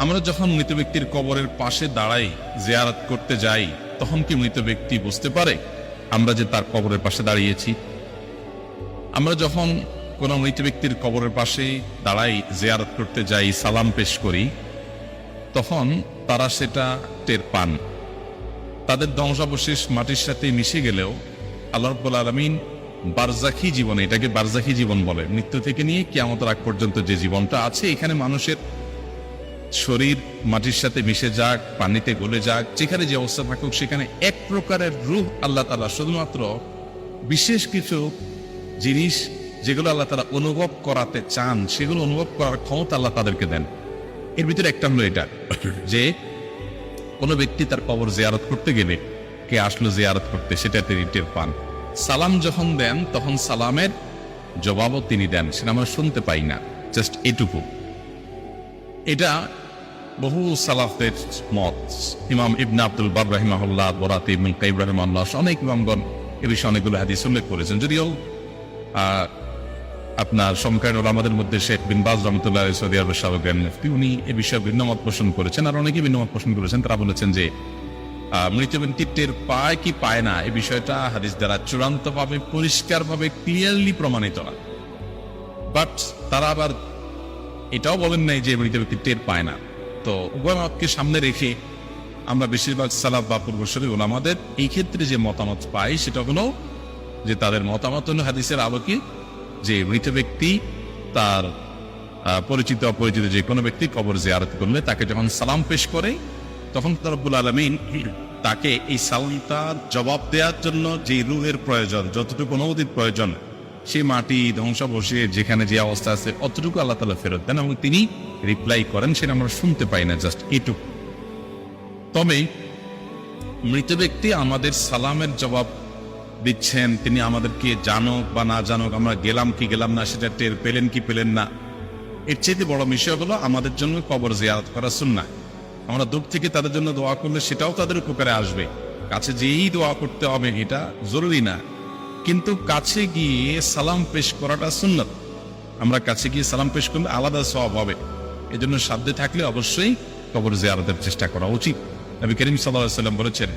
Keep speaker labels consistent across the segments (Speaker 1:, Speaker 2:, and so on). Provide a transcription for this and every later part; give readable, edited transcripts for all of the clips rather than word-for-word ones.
Speaker 1: আমরা যখন মৃত ব্যক্তির কবরের পাশে দাঁড়াই, জিয়ারত করতে যাই, তখন কি মৃত ব্যক্তি বুঝতে পারে আমরা যে তার কবরের পাশে দাঁড়িয়েছি? আমরা যখন কোনো মৃত ব্যক্তির কবরের পাশে দাঁড়াই, জিয়ারত করতে যাই, সালাম পেশ করি, তখন তারা সেটা টের পান। তাদের ধ্বংসাবশেষ মাটির সাথে মিশে গেলেও আল্লাহ রাব্বুল আলামিন বারজাখী জীবন, এটাকে বারজাখী জীবন বলে, মৃত্যু থেকে নিয়ে কিয়ামতের আগ পর্যন্ত যে জীবনটা আছে, এখানে মানুষের শরীর মাটির সাথে মিশে যাক, পানিতে গলে যাক, যেখানে যে অবস্থা থাকুক, সেখানে এক প্রকারের রূহ আল্লাহ তাআলা শুধুমাত্র বিশেষ কিছু জিনিস যেগুলো আল্লাহ তাআলা অনুভব করাতে চান, সেগুলো অনুভব করার ক্ষমতা আল্লাহ তাদেরকে দেন। এর ভিতরে একটা হলো এটা যে কোনো ব্যক্তি তার কবর জিয়ারত করতে গেলে, কে আসলো জিয়ারত করতে, সেটা তিনি টের পান। সালাম যখন দেন তখন সালামের জবাবও তিনি দেন, সেটা আমরা শুনতে পাই না, জাস্ট এটুকু। এটা বহু সালাফের মত। ইমাম ইবনে আব্দুল বার রাহিমাহুল্লাহ, বরাতি ইবনে কাইয়িম রাহিমাহুল্লাহ, অনেক ইমামগণ এ বিষয়ে অনেকগুলো হাদিস উল্লেখ করেছেন। যদিও আপনার সমকালীন ওলামাদের মধ্যে শেখ বিন বাজ রহমতুল্লাহ আলাইহি সৌদি আরবের সাবেক গ্র্যান্ড মুফতি, উনি এ বিষয়ে ভিন্ন মত পোষণ করেছেন, আর অনেকেই ভিন্ন মত পোষণ করেছেন। তারা বলেছেন যে মৃত ব্যক্তি টের পায় কি পায় না, এই বিষয়টা হাদিস দ্বারা চূড়ান্তভাবে পরিষ্কারভাবে ক্লিয়ারলি প্রমাণিত না। বাট তারা আবার এটাও বলেন নাই যে মৃত ব্যক্তি টের পায় না। তো উভয় মতকে সামনে রেখে আমরা বেশিরভাগ সালাফ বা পূর্বসূরি ওলামাদের এই ক্ষেত্রে যে মতামত পাই, সেটা হলো যে তাদের মতামত হলো হাদিসের আলোকে যে মৃত ব্যক্তি তার পরিচিত অপরিচিত যে কোনো ব্যক্তি কবর জিয়ারত করলে তাকে যখন সালাম পেশ করে, তখন রব্বুল আলামিন তাকে এই সালামটার জবাব দেওয়ার জন্য যে রূহের প্রয়োজন, যতটুকু অনুমতির প্রয়োজন, সেই মাটি ধ্বংসাবশেষ যেখানে যে অবস্থা আছে অতটুকু আল্লাহ তাআলা ফেরত দেন এবং তিনি রিপ্লাই করেন, সেটা আমরা শুনতে পাই না, জাস্ট এটুকু। তবে মৃত ব্যক্তি আমাদের সালামের জবাব দিচ্ছেন, তিনি আমাদেরকে জানুক বা না জানুক, আমরা গেলাম কি গেলাম না সেটা টের পেলেন কি পেলেন না, এর চেয়ে বড় বিষয় হলো আমাদের জন্য কবর জিয়ারত করা সুন্নাহ। আমরা দূর থেকে তাদের জন্য দোয়া করলে সেটাও তাদের উপকারে আসবে। কাছে যেই দোয়া করতে হবে এটা জরুরি না, কিন্তু কাছে গিয়ে সালাম পেশ করাটা সুন্নাত। আমরা কাছে গিয়ে সালাম পেশ করলে আলাদা সওয়াব হবে। এজন্য সাধ্যে থাকলে অবশ্যই কবর জিয়ারতের চেষ্টা করা উচিত। নবী করিম সাল্লাল্লাহু আলাইহি ওয়াসাল্লাম বলেছেন,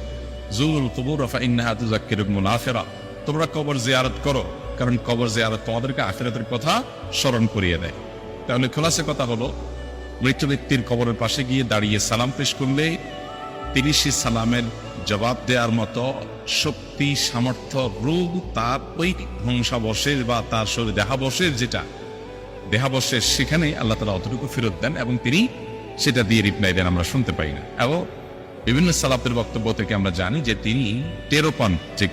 Speaker 1: যুরুল কুবুর ফাইন্নাহা তুযাক্কিরুকুমুল আখিরা, তোমরা কবর জিয়ারত করো, কারণ কবর জিয়ারত তোমাদেরকে আখিরাতের কথা স্মরণ করিয়ে দেয়। তাহলে খোলাসা কথা হলো, মৃত ব্যক্তির কবরের পাশে গিয়ে দাঁড়িয়ে সালাম পেশ করলে তিনি সেই সালামের জবাব দেওয়ার মতো শক্তি, সামর্থ্য, রূহ তার ওই ধ্বংসাবশেষ বা তার শরীর দেহাবশেষ, যেটা দেহাবশেষ, সেখানে আল্লাহ তাআলা অতটুকু ফেরত দেন এবং তিনি সেটা দিয়ে রিপ্লাই দেন, আমরা শুনতে পাই না। এবং বিভিন্ন সালাফের বক্তব্য থেকে আমরা জানি যে তিনি টেরও পান যে